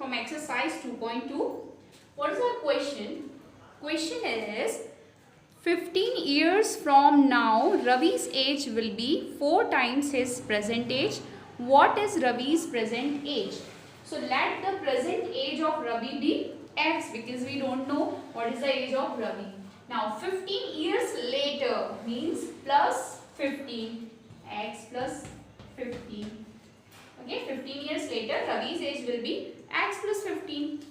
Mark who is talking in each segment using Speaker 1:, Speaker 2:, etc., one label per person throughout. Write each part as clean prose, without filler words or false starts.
Speaker 1: from exercise 2.2. What is our question? Question is 15 years from now, Ravi's age will be 4 times his present age. What is Ravi's present age? So let the present age of Ravi be X because we don't know what is the age of Ravi. Now 15 years later means plus 15, X plus 15. Okay, 15 years later Ravi's age will be X plus 15.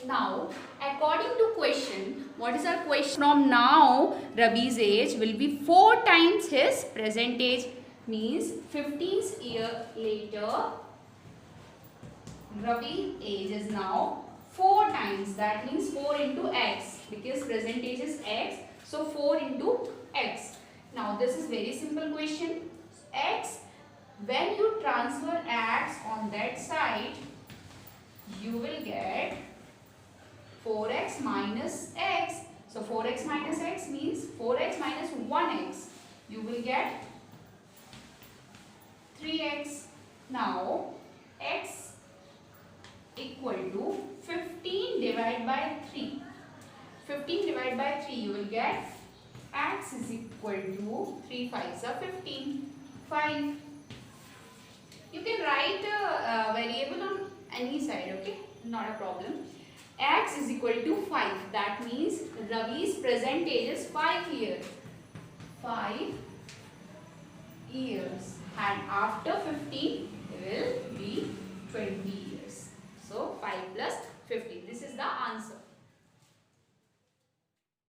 Speaker 1: Now, according to question, what is our question? From now, Ravi's age will be 4 times his present age. Means 15 years later, Ravi's age is now 4 times. That means 4 into x. Because present age is x. So 4 into x. Now, this is very simple question. X, when you transfer x on that side, you will get 4x minus x. So 4x minus x means 4x minus 1x. You will get 3x. Now x equal to 15 divided by 3. 15 divided by 3 you will get x is equal to 3 5s are 15. 5. You can write a variable on any side, okay? Not a problem. X is equal to 5. That means Ravi's present age is 5 years. 5 years. And after 15 will be 20 years. So 5 plus 15. This is the answer.